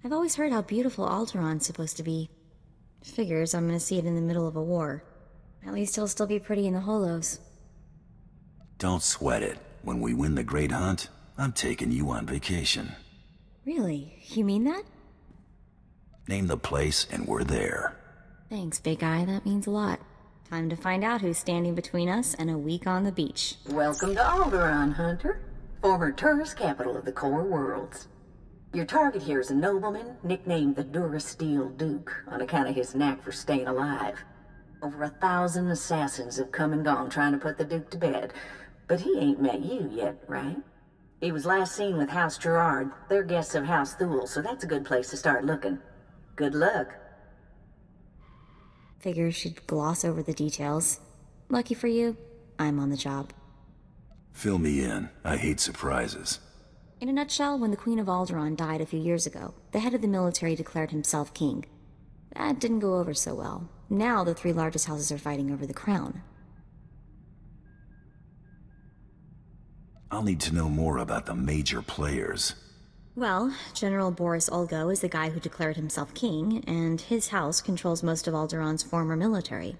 I've always heard how beautiful Alderaa's supposed to be. Figures I'm gonna see it in the middle of a war. At least he'll still be pretty in the holos. Don't sweat it. When we win the Great Hunt, I'm taking you on vacation. Really? You mean that? Name the place and we're there. Thanks, big guy. That means a lot. Time to find out who's standing between us and a week on the beach. Welcome to Alderaan, Hunter. Former tourist capital of the core worlds. Your target here is a nobleman nicknamed the Durasteel Duke on account of his knack for staying alive. Over 1,000 assassins have come and gone trying to put the Duke to bed, but he ain't met you yet, right? He was last seen with House Gerard. They're guests of House Thule, so that's a good place to start looking. Good luck. Figure she'd gloss over the details. Lucky for you, I'm on the job. Fill me in. I hate surprises. In a nutshell, when the Queen of Alderaan died a few years ago, the head of the military declared himself king. That didn't go over so well. Now the three largest houses are fighting over the crown. I'll need to know more about the major players. Well, General Boris Olgo is the guy who declared himself king, and his house controls most of Alderaan's former military.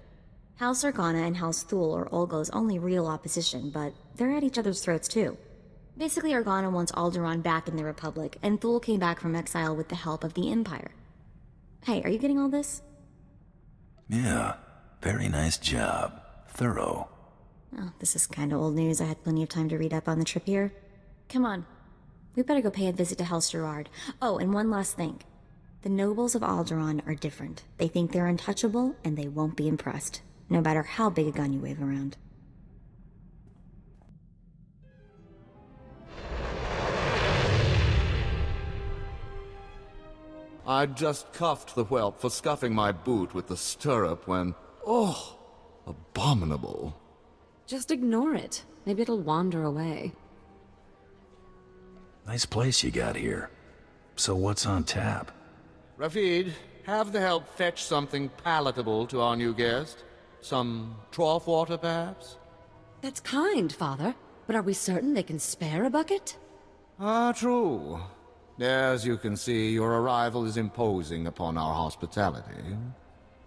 House Organa and House Thule are Olgo's only real opposition, but they're at each other's throats too. Basically, Organa wants Alderaan back in the Republic, and Thule came back from exile with the help of the Empire. Hey, are you getting all this? Yeah, very nice job. Thorough. Oh, this is kind of old news. I had plenty of time to read up on the trip here. Come on. We better go pay a visit to House Gerard. Oh, and one last thing. The nobles of Alderaan are different. They think they're untouchable, and they won't be impressed, no matter how big a gun you wave around. I'd just cuffed the whelp for scuffing my boot with the stirrup when... Oh, abominable. Just ignore it. Maybe it'll wander away. Nice place you got here. So what's on tap? Rafid, have the help fetch something palatable to our new guest. Some trough water, perhaps? That's kind, Father. But are we certain they can spare a bucket? Ah, true. As you can see, your arrival is imposing upon our hospitality.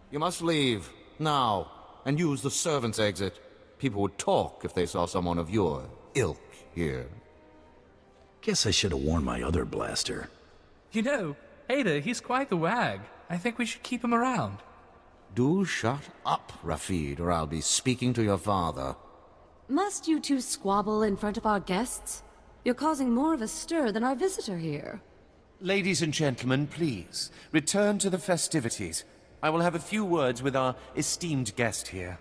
You must leave, now, and use the servants' exit. People would talk if they saw someone of your ilk here. Guess I should have worn my other blaster. You know, Ada, he's quite the wag. I think we should keep him around. Do shut up, Rafid, or I'll be speaking to your father. Must you two squabble in front of our guests? You're causing more of a stir than our visitor here. Ladies and gentlemen, please, return to the festivities. I will have a few words with our esteemed guest here.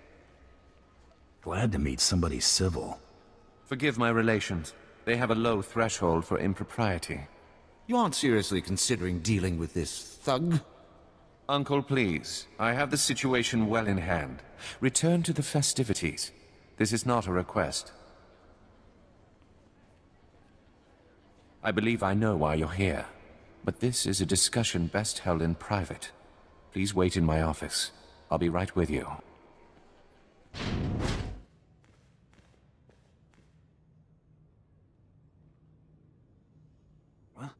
Glad to meet somebody civil. Forgive my relations. They have a low threshold for impropriety. You aren't seriously considering dealing with this thug? Uncle, please. I have the situation well in hand. Return to the festivities. This is not a request. I believe I know why you're here, but this is a discussion best held in private. Please wait in my office. I'll be right with you. What?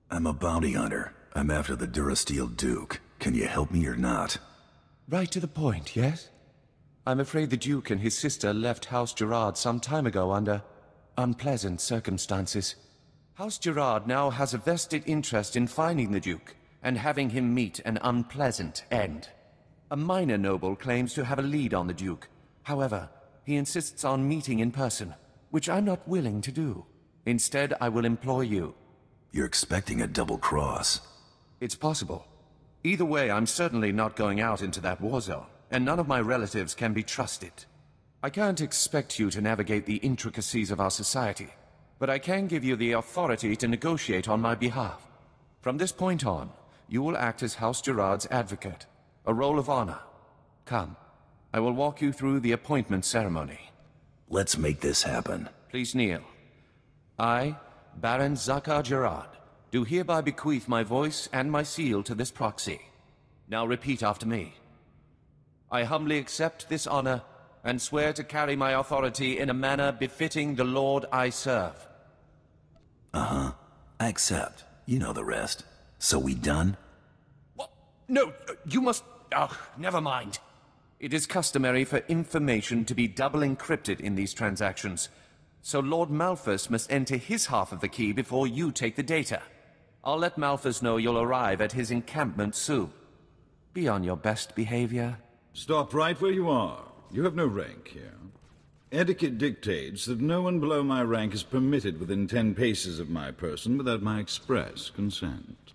I'm a bounty hunter. I'm after the Durasteel Duke. Can you help me or not? Right to the point, yes? I'm afraid the Duke and his sister left House Gerard some time ago under unpleasant circumstances. House Gerard now has a vested interest in finding the Duke and having him meet an unpleasant end. A minor noble claims to have a lead on the Duke. However, he insists on meeting in person, which I'm not willing to do. Instead, I will employ you. You're expecting a double cross. It's possible. Either way, I'm certainly not going out into that war zone, and none of my relatives can be trusted. I can't expect you to navigate the intricacies of our society, but I can give you the authority to negotiate on my behalf. From this point on, you will act as House Gerard's advocate, a role of honor. Come, I will walk you through the appointment ceremony. Let's make this happen. Please kneel. I, Baron Zakar Gerard, do hereby bequeath my voice and my seal to this proxy. Now repeat after me. I humbly accept this honor and swear to carry my authority in a manner befitting the Lord I serve. Uh-huh. I accept. You know the rest. So we done? What? No, you must... Oh, never mind. It is customary for information to be double encrypted in these transactions, so Lord Malphus must enter his half of the key before you take the data. I'll let Malphus know you'll arrive at his encampment soon. Be on your best behavior. Stop right where you are. You have no rank here. Etiquette dictates that no one below my rank is permitted within 10 paces of my person without my express consent.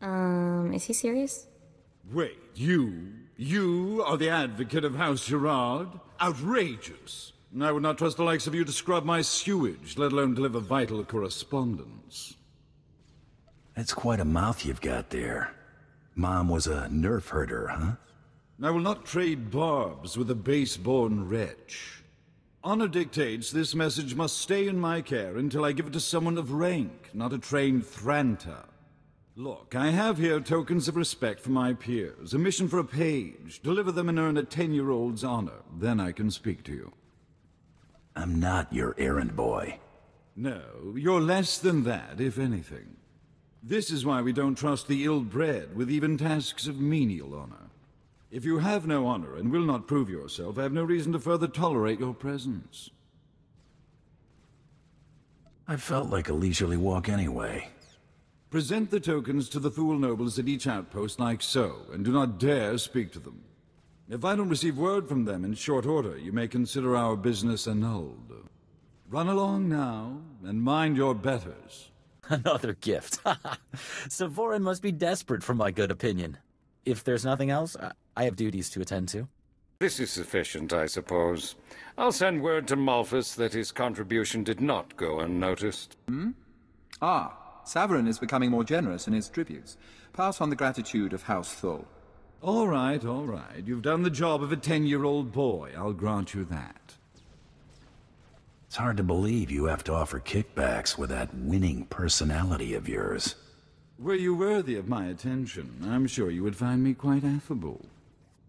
Is he serious? Wait, you are the advocate of House Gerard? Outrageous! I would not trust the likes of you to scrub my sewage, let alone deliver vital correspondence. That's quite a mouth you've got there. Mom was a nerf herder, huh? I will not trade barbs with a base-born wretch. Honor dictates this message must stay in my care until I give it to someone of rank, not a trained Thranta. Look, I have here tokens of respect for my peers, a mission for a page. Deliver them and earn a 10-year-old's honor. Then I can speak to you. I'm not your errand boy. No, you're less than that, if anything. This is why we don't trust the ill-bred with even tasks of menial honor. If you have no honor and will not prove yourself, I have no reason to further tolerate your presence. I felt like a leisurely walk anyway. Present the tokens to the Thule nobles at each outpost like so, and do not dare speak to them. If I don't receive word from them in short order, you may consider our business annulled. Run along now, and mind your betters. Another gift. Savorin must be desperate for my good opinion. If there's nothing else, I have duties to attend to. This is sufficient, I suppose. I'll send word to Malphus that his contribution did not go unnoticed. Savarin is becoming more generous in his tributes. Pass on the gratitude of House Thul. All right. You've done the job of a 10-year-old boy. I'll grant you that. It's hard to believe you have to offer kickbacks with that winning personality of yours. Were you worthy of my attention, I'm sure you would find me quite affable.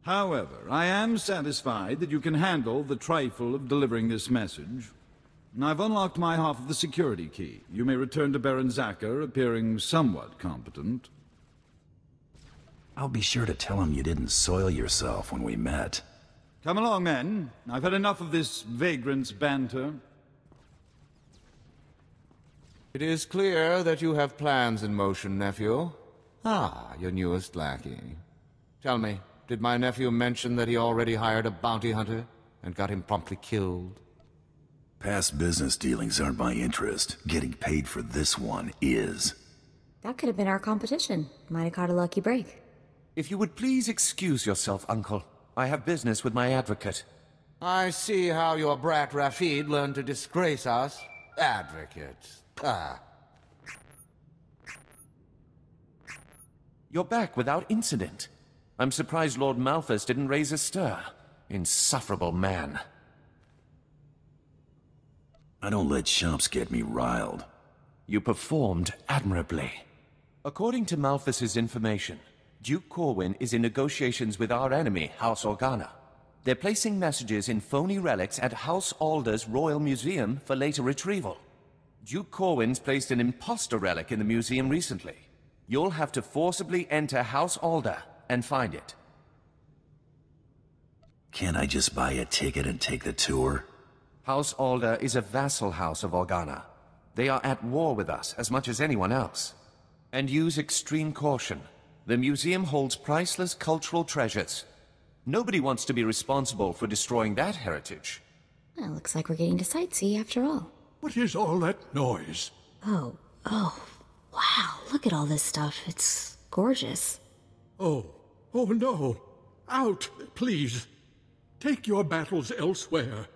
However, I am satisfied that you can handle the trifle of delivering this message. I've unlocked my half of the security key. You may return to Baron Zacher, appearing somewhat competent. I'll be sure to tell him you didn't soil yourself when we met. Come along, men. I've had enough of this vagrant's banter. It is clear that you have plans in motion, nephew. Your newest lackey. Tell me, did my nephew mention that he already hired a bounty hunter and got him promptly killed? Past business dealings aren't my interest. Getting paid for this one is. That could have been our competition. Might have caught a lucky break. If you would please excuse yourself, Uncle. I have business with my advocate. I see how your brat Rafid learned to disgrace us. Advocate. You're back without incident. I'm surprised Lord Malphus didn't raise a stir. Insufferable man. I don't let chumps get me riled. You performed admirably. According to Malphus's information, Duke Corwin is in negotiations with our enemy, House Organa. They're placing messages in phony relics at House Alder's Royal Museum for later retrieval. Duke Corwin's placed an imposter relic in the museum recently. You'll have to forcibly enter House Alder and find it. Can't I just buy a ticket and take the tour? House Alder is a vassal house of Organa. They are at war with us as much as anyone else. And use extreme caution. The museum holds priceless cultural treasures. Nobody wants to be responsible for destroying that heritage. Well, looks like we're getting to sightsee after all. What is all that noise? Oh, wow, look at all this stuff. It's gorgeous. Oh no. Out, please. Take your battles elsewhere.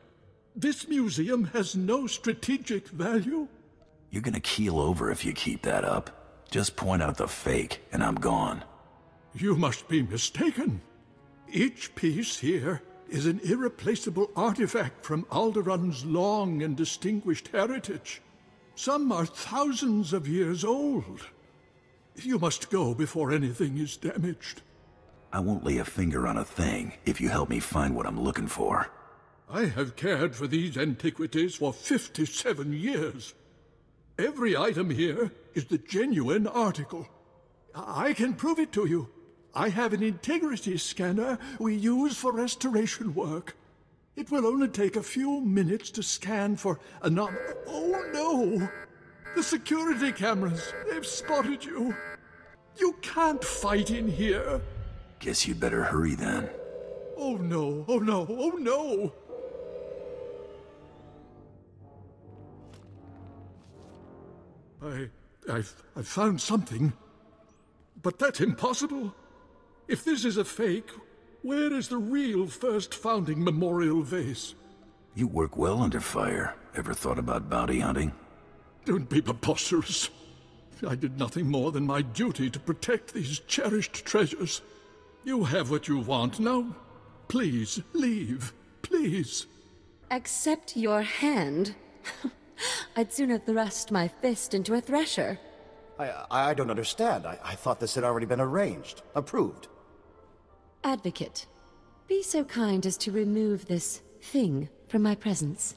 This museum has no strategic value. You're gonna keel over if you keep that up. Just point out the fake, and I'm gone. You must be mistaken. Each piece here is an irreplaceable artifact from Alderaan's long and distinguished heritage. Some are thousands of years old. You must go before anything is damaged. I won't lay a finger on a thing if you help me find what I'm looking for. I have cared for these antiquities for 57 years. Every item here is the genuine article. I can prove it to you. I have an integrity scanner we use for restoration work. It will only take a few minutes to scan for Oh no! The security cameras, they've spotted you. You can't fight in here. Guess you'd better hurry then. Oh no, oh no, oh no! I've found something. But that's impossible. If this is a fake, where is the real first founding memorial vase? You work well under fire. Ever thought about bounty hunting? Don't be preposterous. I did nothing more than my duty to protect these cherished treasures. You have what you want. Now, please, leave. Please. Accept your hand? I'd sooner thrust my fist into a thresher. I don't understand. I thought this had already been arranged. Approved. Advocate, be so kind as to remove this thing from my presence.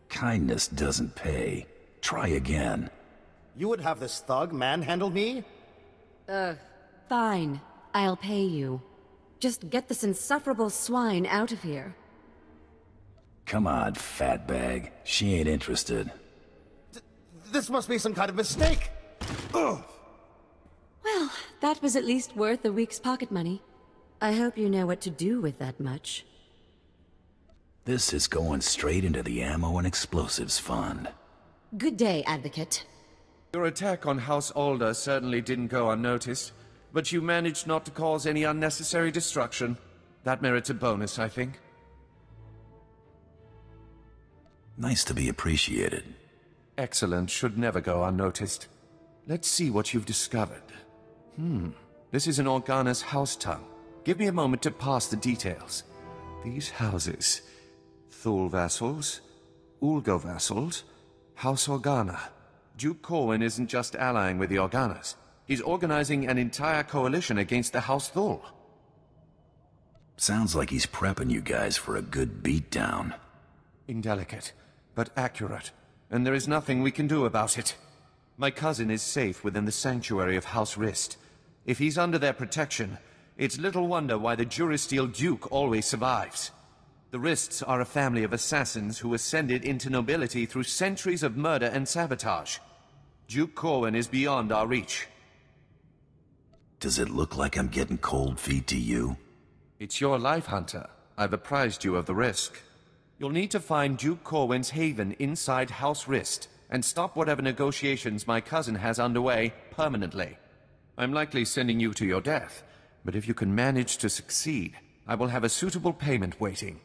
Kindness doesn't pay. Try again. You would have this thug manhandle me? Fine. I'll pay you. Just get this insufferable swine out of here. Come on, fatbag. She ain't interested. This must be some kind of mistake! Ugh. Well, that was at least worth a week's pocket money. I hope you know what to do with that much. This is going straight into the Ammo and Explosives Fund. Good day, Advocate. Your attack on House Alder certainly didn't go unnoticed, but you managed not to cause any unnecessary destruction. That merits a bonus, I think. Nice to be appreciated. Excellence should never go unnoticed. Let's see what you've discovered. This is an Organa's house tongue. Give me a moment to pass the details. These houses... Thule vassals, Ulgo vassals, House Organa. Duke Corwin isn't just allying with the Organas. He's organizing an entire coalition against the House Thule. Sounds like he's prepping you guys for a good beatdown. Indelicate, but accurate, and there is nothing we can do about it. My cousin is safe within the sanctuary of House Rist. If he's under their protection, it's little wonder why the Durasteel Duke always survives. The Rists are a family of assassins who ascended into nobility through centuries of murder and sabotage. Duke Corwin is beyond our reach. Does it look like I'm getting cold feet to you? It's your life, Hunter. I've apprised you of the risk. You'll need to find Duke Corwin's haven inside House Rist, and stop whatever negotiations my cousin has underway permanently. I'm likely sending you to your death, but if you can manage to succeed, I will have a suitable payment waiting.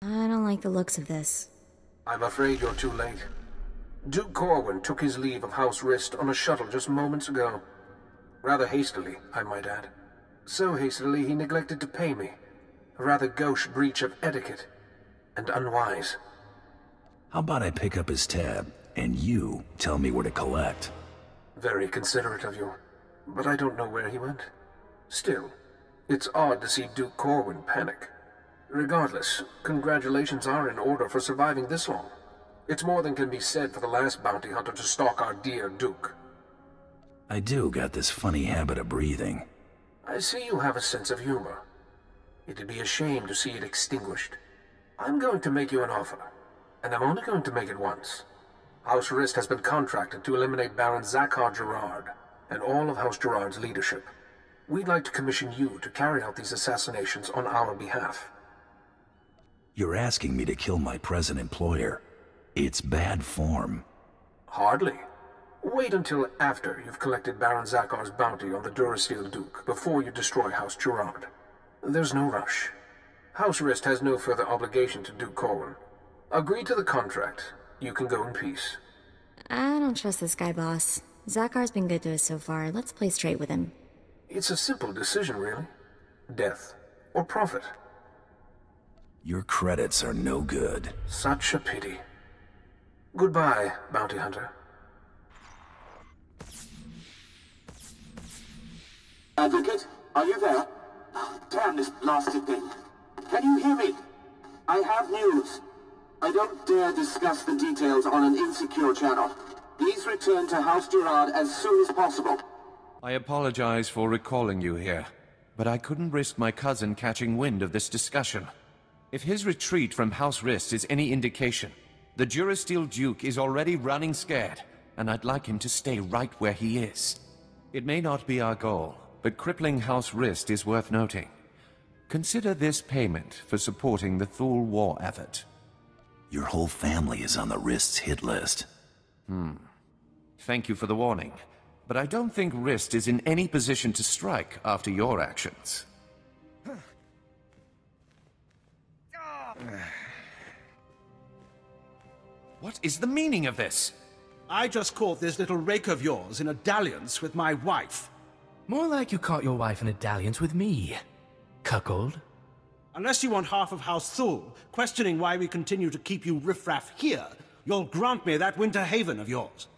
I don't like the looks of this. I'm afraid you're too late. Duke Corwin took his leave of House Rist on a shuttle just moments ago. Rather hastily, I might add. So hastily he neglected to pay me. A rather gauche breach of etiquette. And unwise. How about I pick up his tab, and you tell me where to collect? Very considerate of you. But I don't know where he went. Still, it's odd to see Duke Corwin panic. Regardless, congratulations are in order for surviving this long. It's more than can be said for the last bounty hunter to stalk our dear Duke. I do got this funny habit of breathing. I see you have a sense of humor. It'd be a shame to see it extinguished. I'm going to make you an offer, and I'm only going to make it once. House Rist has been contracted to eliminate Baron Zakhar Gerard and all of House Gerard's leadership. We'd like to commission you to carry out these assassinations on our behalf. You're asking me to kill my present employer. It's bad form. Hardly. Wait until after you've collected Baron Zakhar's bounty on the Durasteel Duke before you destroy House Gerard. There's no rush. House Rist has no further obligation to Duke Corwin. Agree to the contract. You can go in peace. I don't trust this guy, boss. Zakhar's been good to us so far. Let's play straight with him. It's a simple decision, really. Death or profit. Your credits are no good. Such a pity. Goodbye, bounty hunter. Advocate, are you there? Oh, damn this blasted thing. Can you hear me? I have news. I don't dare discuss the details on an insecure channel. Please return to House Gerard as soon as possible. I apologize for recalling you here, but I couldn't risk my cousin catching wind of this discussion. If his retreat from House Rist is any indication, the Durasteel Duke is already running scared, and I'd like him to stay right where he is. It may not be our goal, but crippling House Rist is worth noting. Consider this payment for supporting the Thule war effort. Your whole family is on the Rist's hit list. Thank you for the warning, but I don't think Rist is in any position to strike after your actions. What is the meaning of this? I just caught this little rake of yours in a dalliance with my wife. More like you caught your wife in a dalliance with me, cuckold. Unless you want half of House Thule, questioning why we continue to keep you riffraff here, you'll grant me that winter haven of yours.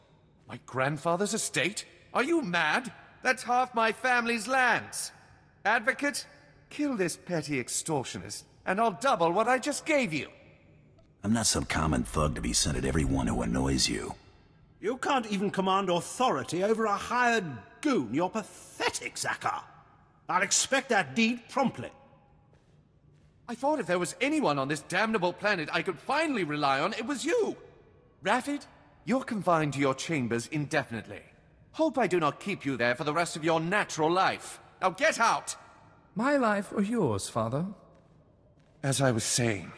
My grandfather's estate? Are you mad? That's half my family's lands. Advocate, kill this petty extortionist, and I'll double what I just gave you. I'm not some common thug to be sent at everyone who annoys you. You can't even command authority over a hired goon. You're pathetic, Zakhar. I'll expect that deed promptly. I thought if there was anyone on this damnable planet I could finally rely on, it was you! Raffid, you're confined to your chambers indefinitely. Hope I do not keep you there for the rest of your natural life. Now get out! My life or yours, father? As I was saying,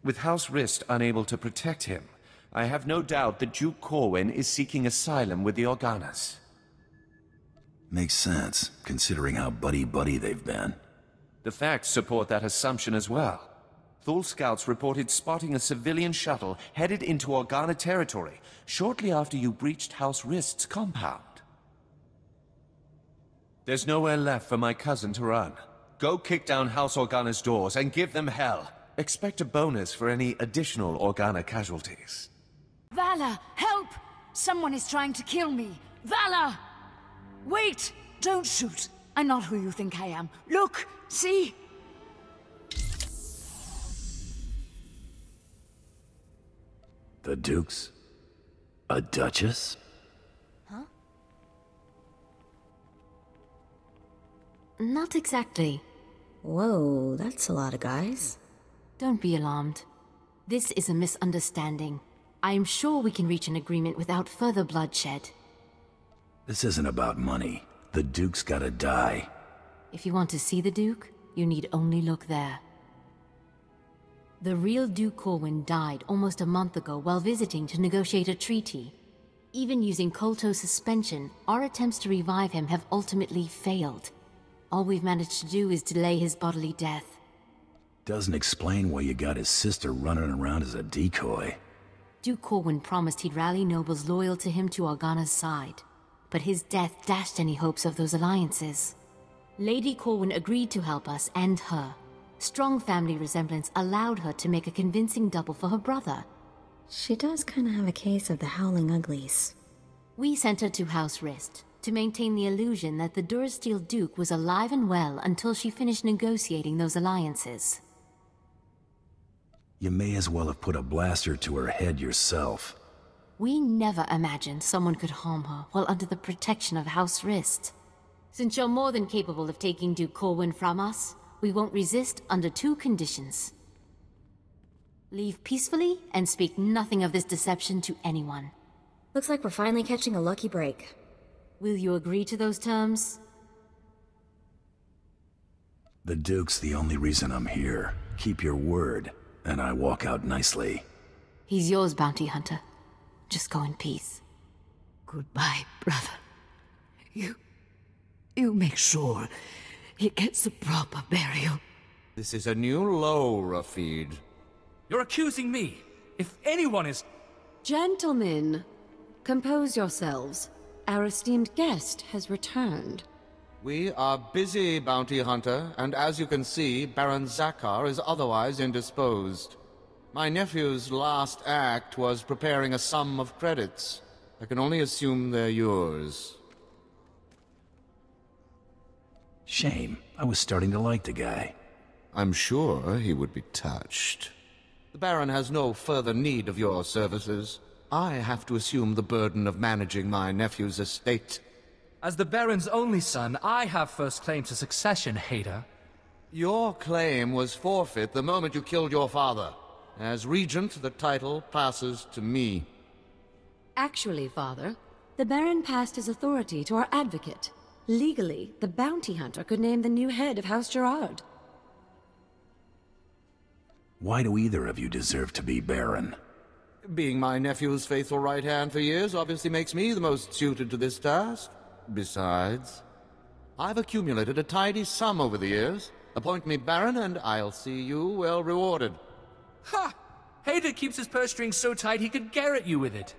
with House Rist unable to protect him, I have no doubt that Duke Corwin is seeking asylum with the Organas. Makes sense, considering how buddy-buddy they've been. The facts support that assumption as well. Thule scouts reported spotting a civilian shuttle headed into Organa territory shortly after you breached House Rist's compound. There's nowhere left for my cousin to run. Go kick down House Organa's doors and give them hell. Expect a bonus for any additional Organa casualties. Vala, help! Someone is trying to kill me. Vala! Wait! Don't shoot. I'm not who you think I am. Look! See? The Duke's? A Duchess? Huh? Not exactly. Whoa, that's a lot of guys. Don't be alarmed. This is a misunderstanding. I am sure we can reach an agreement without further bloodshed. This isn't about money. The Duke's gotta die. If you want to see the Duke, you need only look there. The real Duke Corwin died almost a month ago while visiting to negotiate a treaty. Even using Kolto suspension, our attempts to revive him have ultimately failed. All we've managed to do is delay his bodily death. Doesn't explain why you got his sister running around as a decoy. Duke Corwin promised he'd rally nobles loyal to him to Organa's side, but his death dashed any hopes of those alliances. Lady Corwin agreed to help us and her. Strong family resemblance allowed her to make a convincing double for her brother. She does kind of have a case of the Howling Uglies. We sent her to House Rist to maintain the illusion that the Durasteel Duke was alive and well until she finished negotiating those alliances. You may as well have put a blaster to her head yourself. We never imagined someone could harm her while under the protection of House Rist. Since you're more than capable of taking Duke Corwin from us, we won't resist under 2 conditions. Leave peacefully and speak nothing of this deception to anyone. Looks like we're finally catching a lucky break. Will you agree to those terms? The Duke's the only reason I'm here. Keep your word, and I walk out nicely. He's yours, bounty hunter. Just go in peace. Goodbye, brother. You make sure he gets a proper burial. This is a new low, Rafid. You're accusing me. If anyone is... Gentlemen, compose yourselves. Our esteemed guest has returned. We are busy, Bounty Hunter, and as you can see, Baron Zakar is otherwise indisposed. My nephew's last act was preparing a sum of credits. I can only assume they're yours. Shame. I was starting to like the guy. I'm sure he would be touched. The Baron has no further need of your services. I have to assume the burden of managing my nephew's estate. As the Baron's only son, I have first claim to succession, Hader. Your claim was forfeit the moment you killed your father. As Regent, the title passes to me. Actually, Father, the Baron passed his authority to our advocate. Legally, the Bounty Hunter could name the new head of House Gerard. Why do either of you deserve to be Baron? Being my nephew's faithful right hand for years obviously makes me the most suited to this task. Besides, I've accumulated a tidy sum over the years. Appoint me Baron and I'll see you well rewarded. Ha! Hader keeps his purse strings so tight he could garrote you with it.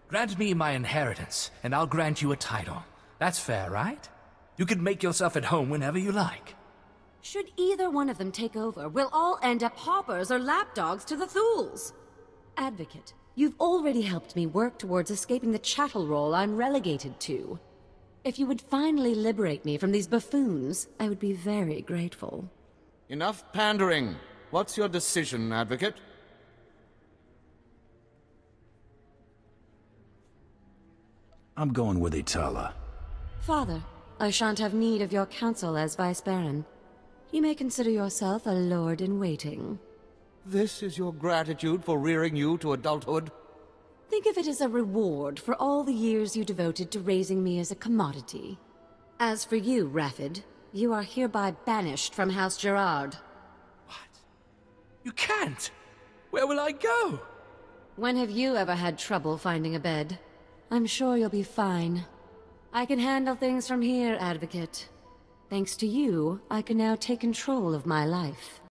Grant me my inheritance, and I'll grant you a title. That's fair, right? You can make yourself at home whenever you like. Should either one of them take over, we'll all end up hoppers or lapdogs to the Thools. Advocate, you've already helped me work towards escaping the chattel role I'm relegated to. If you would finally liberate me from these buffoons, I would be very grateful. Enough pandering. What's your decision, Advocate? I'm going with Itala. Father, I shan't have need of your counsel as Vice Baron. You may consider yourself a lord-in-waiting. This is your gratitude for rearing you to adulthood? Think of it as a reward for all the years you devoted to raising me as a commodity. As for you, Rafid, you are hereby banished from House Gerard. You can't! Where will I go? When have you ever had trouble finding a bed? I'm sure you'll be fine. I can handle things from here, Advocate. Thanks to you, I can now take control of my life.